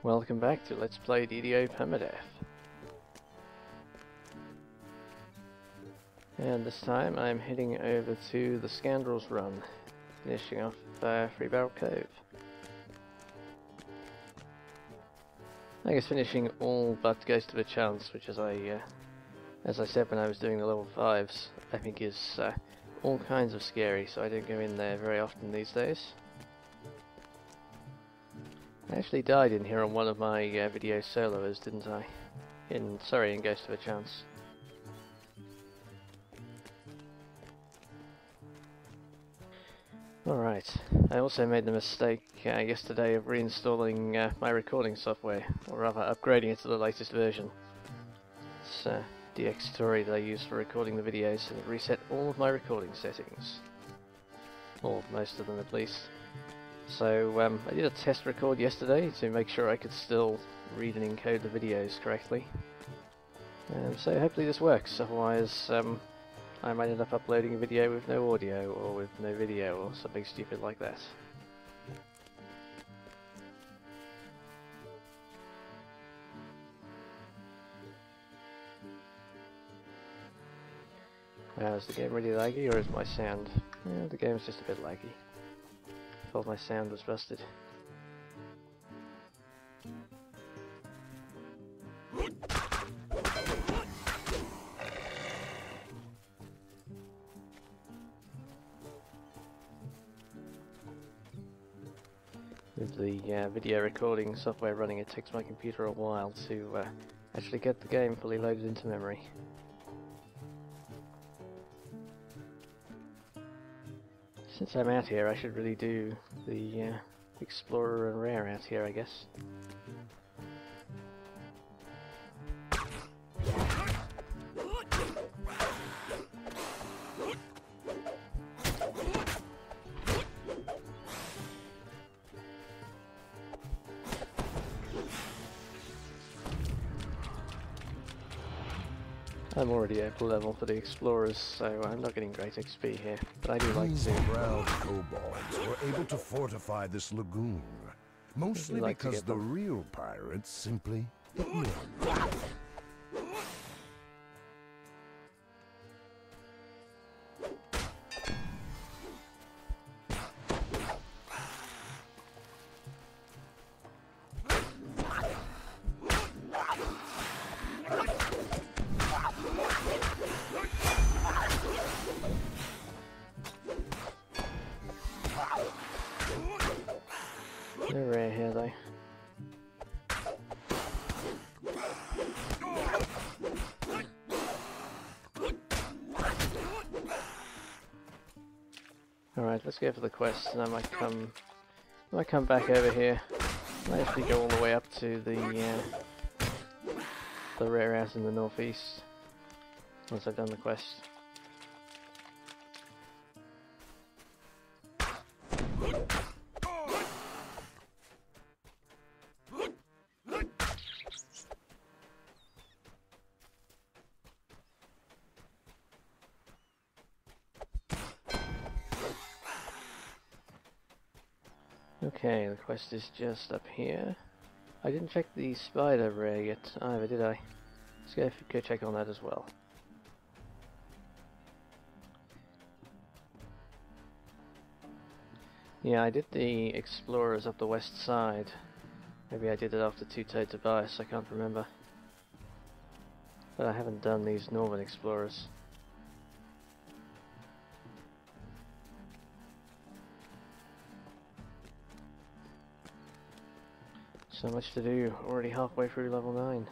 Welcome back to Let's Play DDO Permadeath. And this time I'm heading over to the Scoundrel's run, finishing off Free Barrel Cove. I guess finishing all but Ghost of a Chance, which as I said when I was doing the level 5s, I think is all kinds of scary, so I don't go in there very often these days. I actually died in here on one of my video soloers, didn't I? In Ghost of a Chance. Alright, I also made the mistake yesterday of reinstalling my recording software, or rather upgrading it to the latest version. It's DX Story that I use for recording the videos, and it reset all of my recording settings. Or most of them at least. So I did a test record yesterday to make sure I could still read and encode the videos correctly. So hopefully this works, otherwise I might end up uploading a video with no audio or with no video or something stupid like that. Is the game really laggy, or is my sound? Yeah, the game's just a bit laggy. I thought my sound was busted. With the video recording software running, it takes my computer a while to actually get the game fully loaded into memory. Since I'm out here, I should really do the Explorer and Rare out here, I guess. I'm already at level for the Explorers, so I'm not getting great XP here, but I do like to. Proud kobolds were able to fortify this lagoon, mostly because the real pirates simply ignored them. No rare here though. Alright, let's go for the quest, and I might come back over here. I might actually go all the way up to the rare house in the northeast once I've done the quest. Okay, the quest is just up here. I didn't check the spider rare yet either, did I? Let's go check on that as well. Yeah, I did the Explorers up the west side. Maybe I did it after Two-Toed Tobias, I can't remember. But I haven't done these Northern Explorers. So much to do, already halfway through level 9.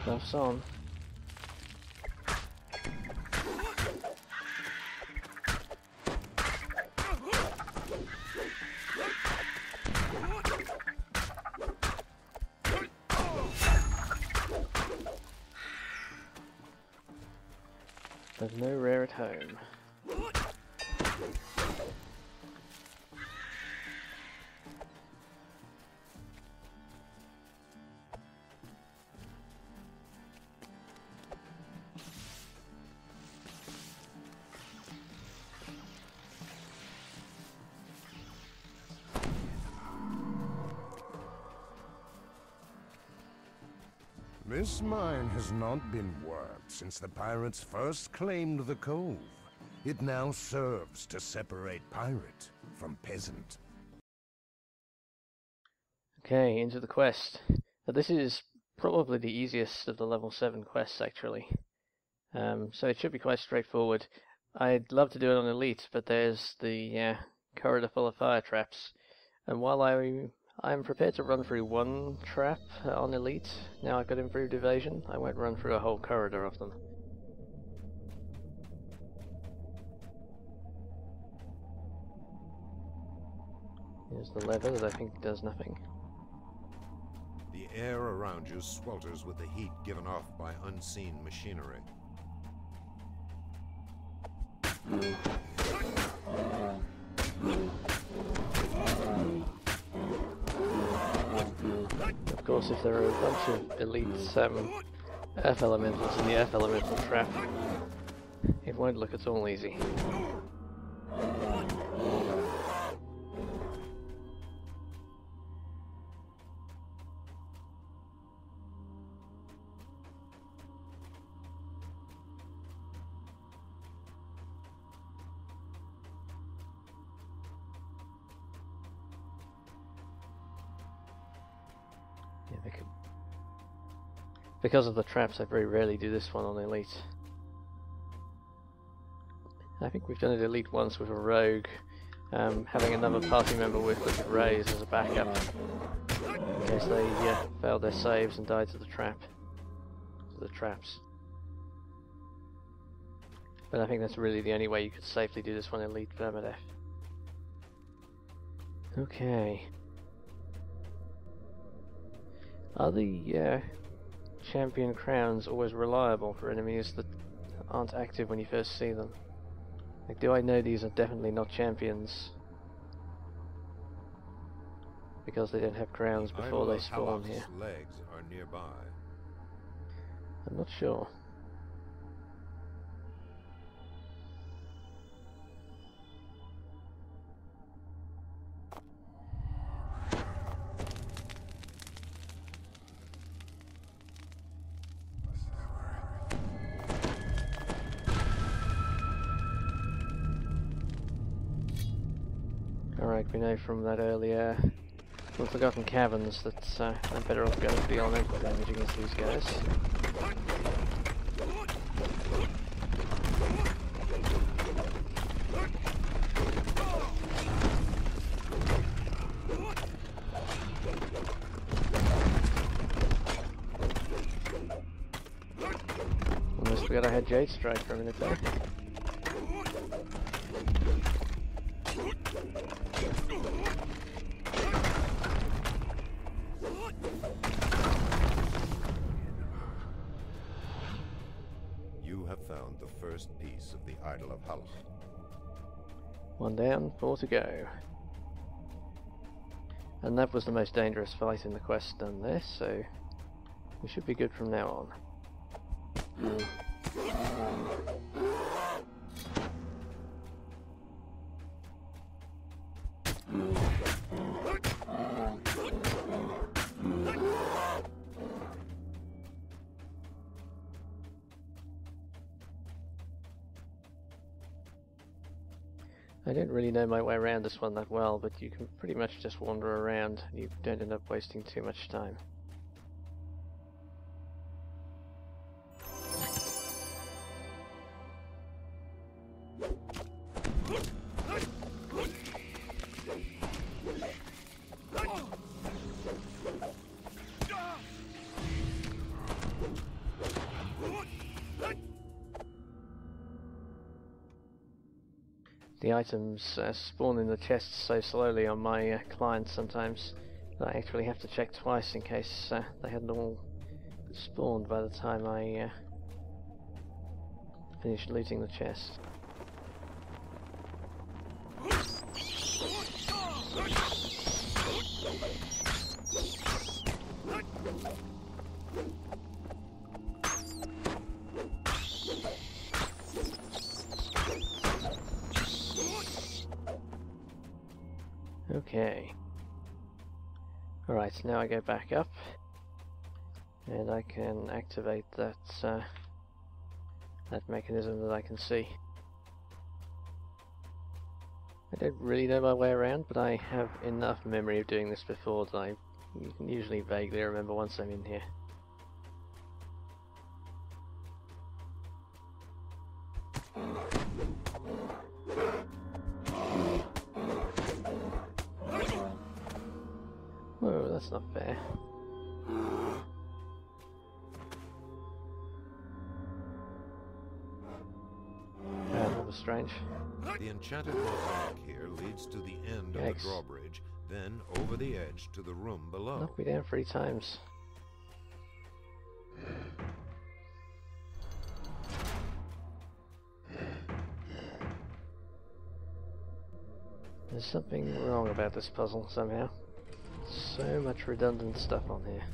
Stuff's on. There's no rare at home. This mine has not been worked since the pirates first claimed the cove. It now serves to separate pirate from peasant. Okay, into the quest. Now, this is probably the easiest of the level 7 quests, actually. So it should be quite straightforward. I'd love to do it on Elite, but there's the corridor full of fire traps. And while I'm prepared to run through one trap on Elite, now I've got improved evasion, I won't run through a whole corridor of them. Here's the lever that I think does nothing. The air around you swelters with the heat given off by unseen machinery. Of course, if there are a bunch of elite F elementals in the F elemental trap, it won't look at all easy. Because of the traps, I very rarely do this one on Elite. I think we've done it Elite once with a rogue, having another party member with rays as a backup, in case they failed their saves and died to the traps. But I think that's really the only way you could safely do this one Elite Permadeath. Okay. Are the champion crowns always reliable for enemies that aren't active when you first see them? Like, do I know these are definitely not champions because they don't have crowns before they spawn here? Legs are nearby. I'm not sure. Alright, we know from that earlier Forgotten Caverns that I'm better off going for the elemental damage against these guys. Almost forgot I had Jade Strike for a minute there. Found the first piece of the Idol of Halach. One down, 4 to go. And that was the most dangerous fight in the quest done there, so we should be good from now on. I don't really know my way around this one that well, but you can pretty much just wander around and you don't end up wasting too much time. The items spawn in the chests so slowly on my client sometimes that I actually have to check twice in case they hadn't all spawned by the time I finished looting the chest. Okay. Alright, now I go back up And I can activate that that mechanism that I can see. I don't really know my way around, but I have enough memory of doing this before that I can usually vaguely remember once I'm in here. Whoa, that's not fair. That was strange. The enchanted mosaic here leads to the end of the drawbridge, then over the edge to the room below. Knocked me down 3 times. There's something wrong about this puzzle somehow. So much redundant stuff on here.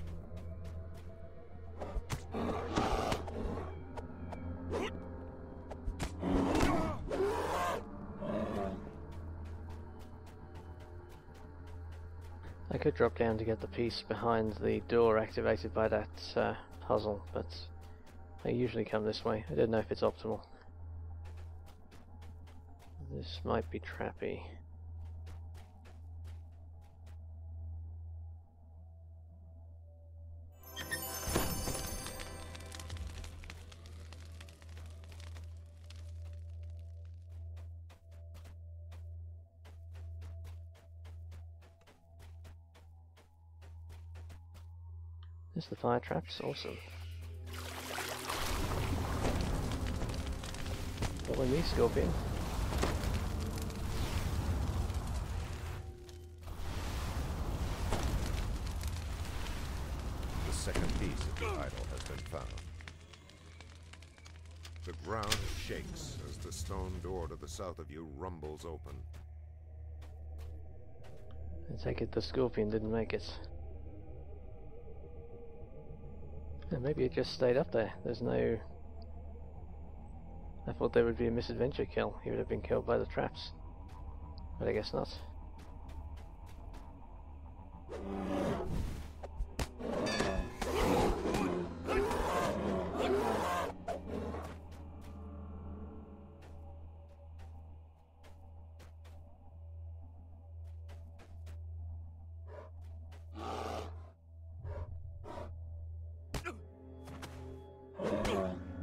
I could drop down to get the piece behind the door activated by that puzzle, but I usually come this way. I don't know if it's optimal. This might be trappy. There's the fire traps, awesome. Follow me, Scorpion. The second piece of the idol has been found. The ground shakes as the stone door to the south of you rumbles open. I take it the Scorpion didn't make it. Maybe it just stayed up there. There's no... I thought there would be a misadventure kill. He would have been killed by the traps. But I guess not.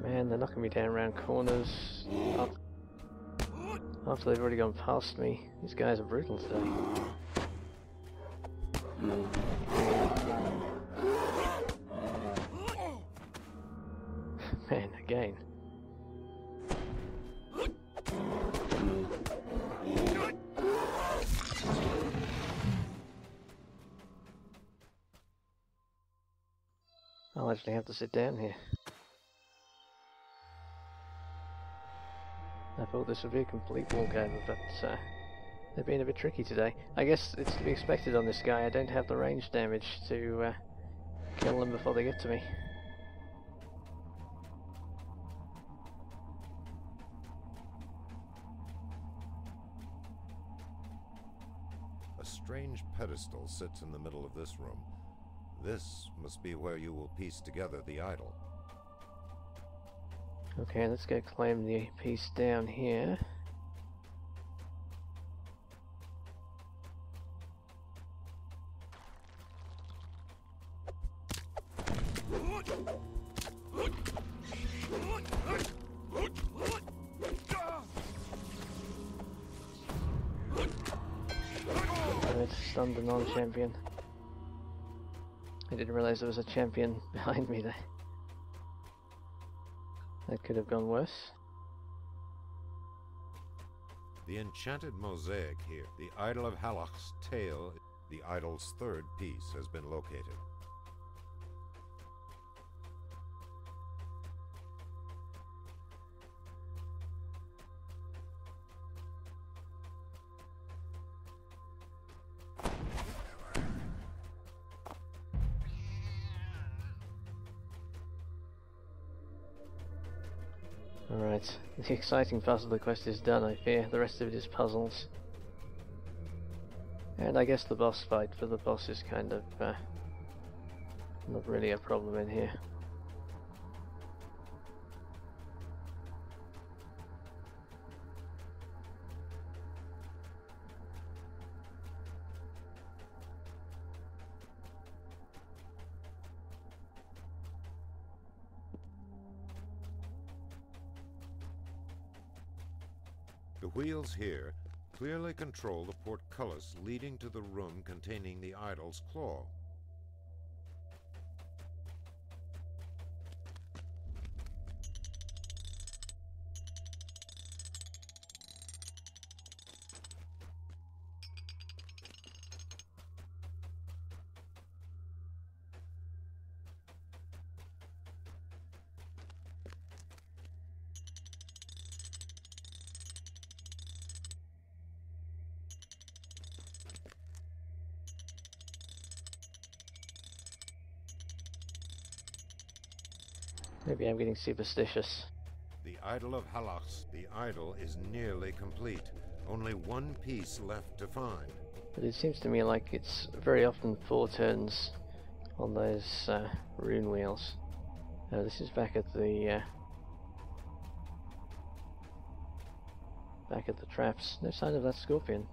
Man, they're knocking me down around corners after they've already gone past me. These guys are brutal today. Man, again. I'll actually have to sit down here. I thought this would be a complete walkover, but they're being a bit tricky today. I guess it's to be expected on this guy. I don't have the range damage to kill them before they get to me. A strange pedestal sits in the middle of this room. This must be where you will piece together the idol. Okay, let's go claim the piece down here. Oh, it stunned the non-champion. I didn't realize there was a champion behind me there. That could have gone worse. The enchanted mosaic here, the idol of Halach's tail, the idol's third piece has been located. Alright, the exciting part of the quest is done, I fear. The rest of it is puzzles. And I guess the boss fight for the boss is kind of Not really a problem in here. The wheels here clearly control the portcullis leading to the room containing the idol's claw. Maybe I'm getting superstitious. The idol of Halax. The idol is nearly complete. Only one piece left to find. But it seems to me like it's very often 4 turns on those rune wheels. This is back at the traps. No sign of that scorpion.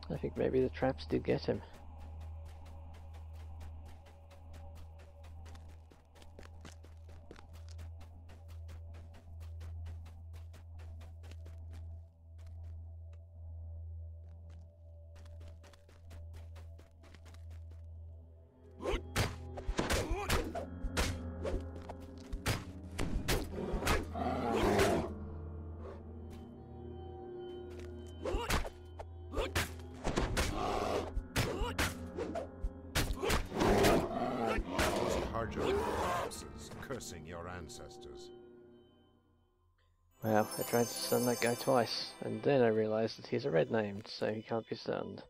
I think maybe the traps did get him. Cursing your ancestors. Well, I tried to stun that guy twice, and then I realised that he's a red named, so he can't be stunned.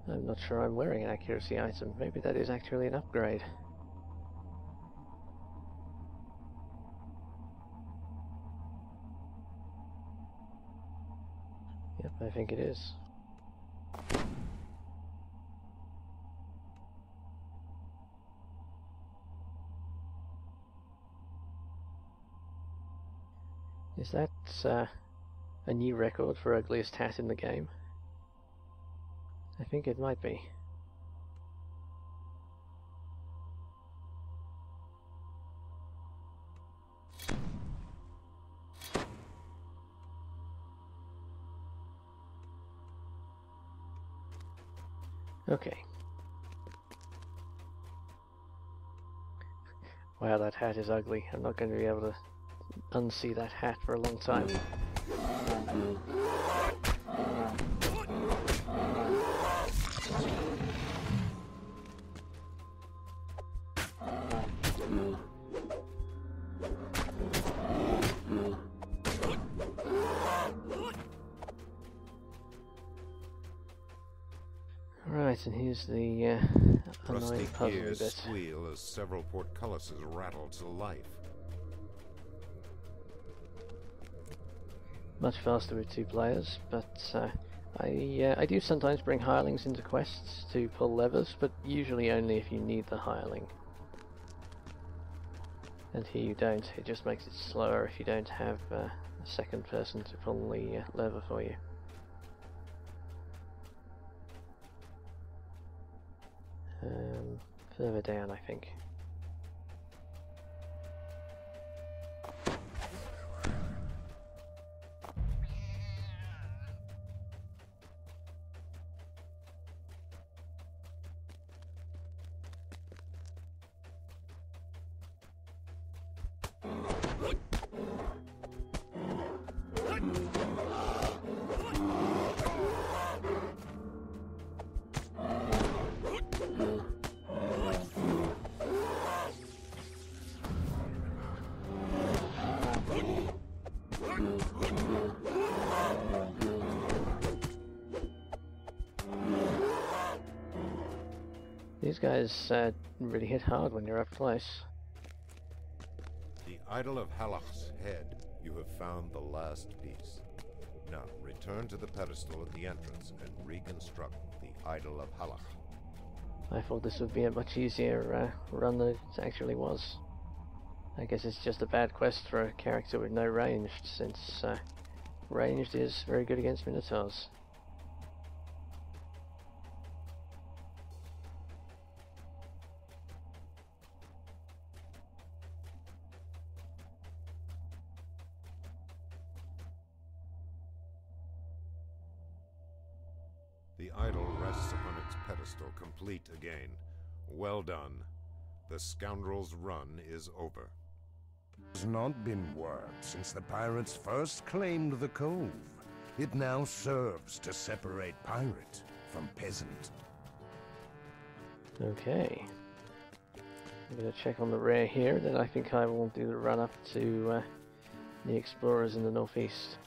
I'm not sure I'm wearing an accuracy item. Maybe that is actually an upgrade. Yep, I think it is. Is that a new record for ugliest hat in the game? I think it might be. Okay. Wow, that hat is ugly. I'm not going to be able to unsee that hat for a long time. Right, and here's the annoying puzzle gears bit. squeal as several portcullises rattle to life. Much faster with 2 players, but I do sometimes bring hirelings into quests to pull levers, but usually only if you need the hireling. And here you don't. It just makes it slower if you don't have a second person to pull the lever for you. Further down, I think. These guys really hit hard when you're up close. Idol of Halach's head. You have found the last piece. Now, return to the pedestal at the entrance and reconstruct the Idol of Halach. I thought this would be a much easier run than it actually was. I guess it's just a bad quest for a character with no ranged, since ranged is very good against Minotaurs. The idol rests upon its pedestal, complete again. Well done. The Scoundrel's run is over. It has not been worked since the pirates first claimed the cove. It now serves to separate pirate from peasant. Okay. I'm going to check on the rear here, then I think I will do the run up to the explorers in the northeast.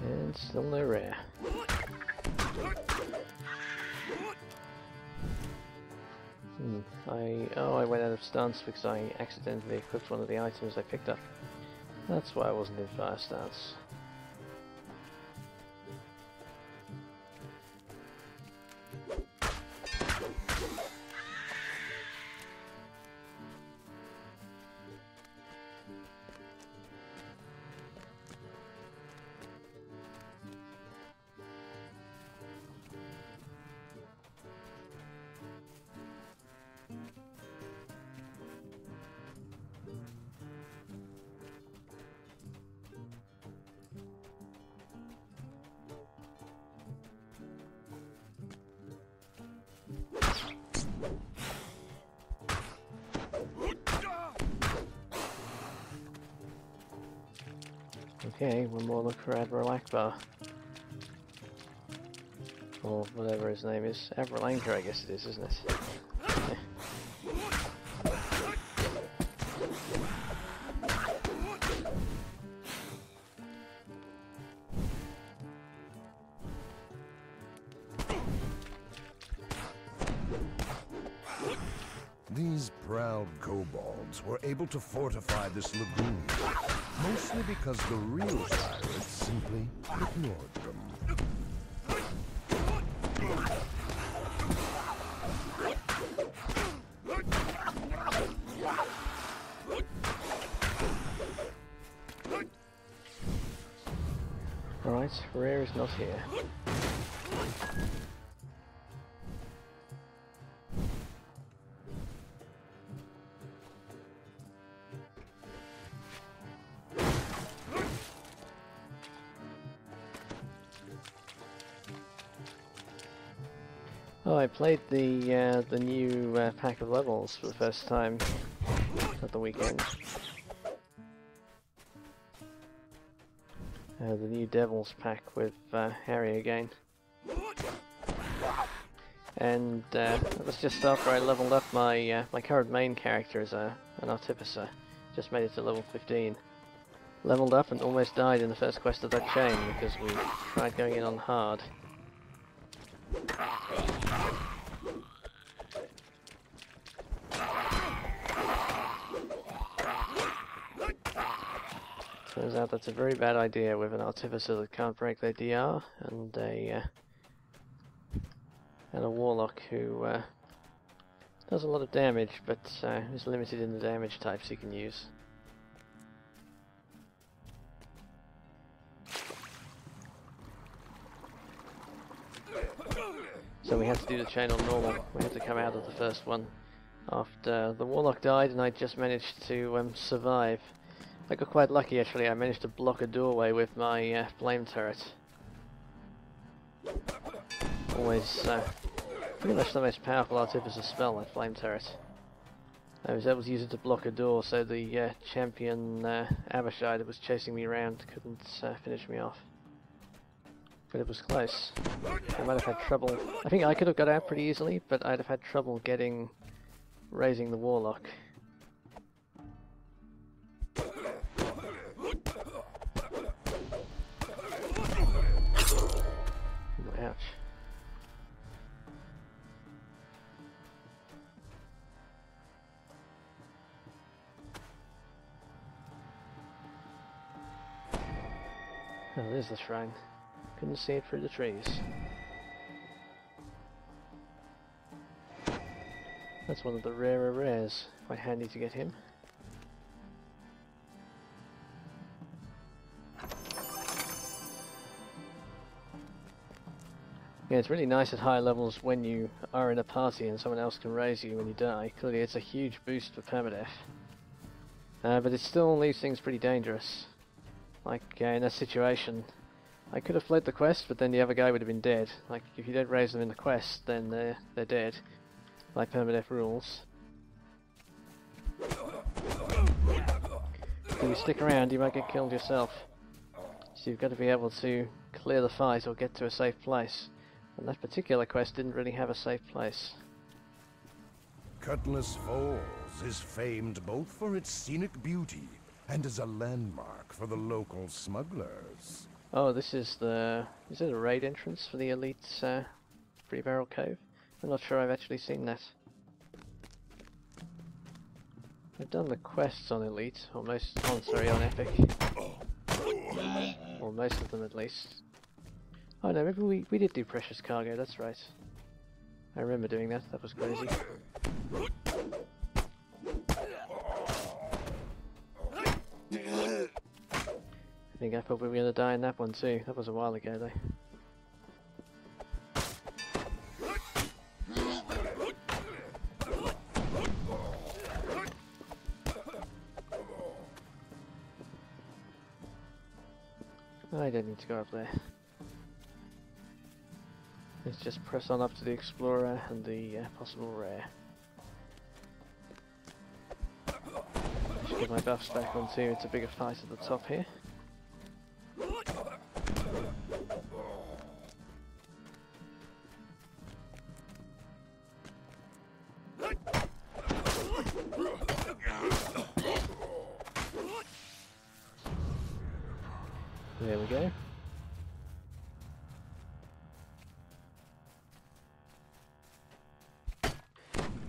And still no rare. I went out of stance because I accidentally equipped one of the items I picked up. That's why I wasn't in fire stance. Okay, one more look for Admiral Akbar. Or whatever his name is. Admiral Anchor, I guess it is, isn't it? These proud kobolds were able to fortify this lagoon, mostly because the real pirates simply ignored them. Alright, Rare is not here. Oh, I played the new pack of levels for the first time at the weekend. The new Devils pack with Harry again. And it was just after I leveled up my my current main character as an artificer. Just made it to level 15. Leveled up and almost died in the first quest of that chain because we tried going in on hard. Turns out that's a very bad idea with an artificer that can't break their DR and a warlock who does a lot of damage but is limited in the damage types he can use. So we had to do the chain on normal. We had to come out of the first one after the warlock died and I just managed to survive. I got quite lucky actually. I managed to block a doorway with my flame turret. Always pretty much the most powerful artificer spell, that flame turret. I was able to use it to block a door, so the champion Abishai that was chasing me around couldn't finish me off. But it was close. I might have had trouble. I think I could have got out pretty easily, but I'd have had trouble raising the warlock. Ouch. Oh, there's the shrine. Couldn't see it through the trees. That's one of the rarer rares. Quite handy to get him. Yeah, it's really nice at higher levels when you are in a party and someone else can raise you when you die. Clearly it's a huge boost for permadeath. But it still leaves things pretty dangerous. Like in that situation, I could have fled the quest, but then the other guy would have been dead. Like, if you don't raise them in the quest, then they're dead. Like permadeath rules. If you stick around, you might get killed yourself. So you've got to be able to clear the fight or get to a safe place. And that particular quest didn't really have a safe place. Cutlass Falls is famed both for its scenic beauty and as a landmark for the local smugglers. Oh, this is the... is it a raid entrance for the elite free Barrel Cove? I'm not sure I've actually seen that. I've done the quests on elite, or most... oh, sorry, on epic. Or most of them at least. Oh no, maybe we did do precious cargo, that's right. I remember doing that, that was crazy. I think I thought we were going to die in that one too. That was a while ago though. I don't need to go up there. Let's just press on up to the Explorer and the possible rare. I should get my buffs back on too. It's a bigger fight at the top here. There we go.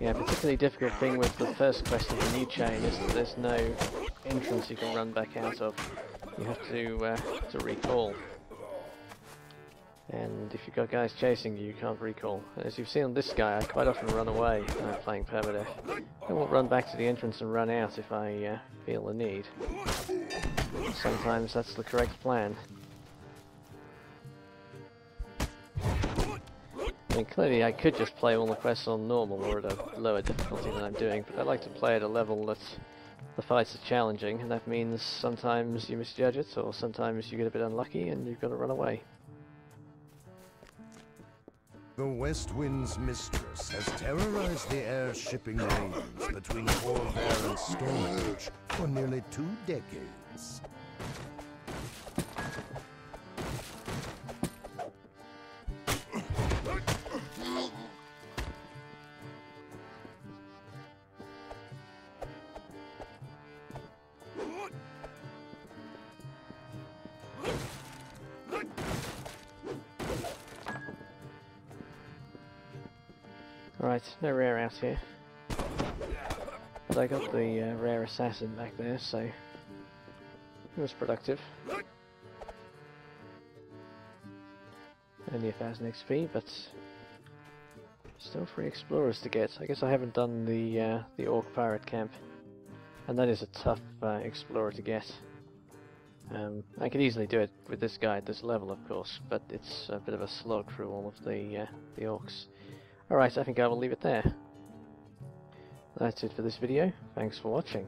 Yeah, a particularly difficult thing with the first quest of the new chain is that there's no entrance you can run back out of. You have to recall. And if you've got guys chasing you, you can't recall. As you've seen on this guy, I quite often run away when I'm playing permadeath. I won't run back to the entrance and run out if I feel the need. Sometimes that's the correct plan. I mean, clearly I could just play all the quests on normal or at a lower difficulty than I'm doing, but I like to play at a level that the fights are challenging, and that means sometimes you misjudge it, or sometimes you get a bit unlucky and you've got to run away. The West Wind's mistress has terrorized the air shipping lanes between Corvair and Stormage for nearly 2 decades. Right, no rare out here. But I got the rare assassin back there, so it was productive. Only 1000 XP, but still 3 explorers to get. I guess I haven't done the Orc Pirate Camp, and that is a tough explorer to get. I could easily do it with this guy at this level, of course, but it's a bit of a slog through all of the orcs. Alright, I think I will leave it there. That's it for this video. Thanks for watching.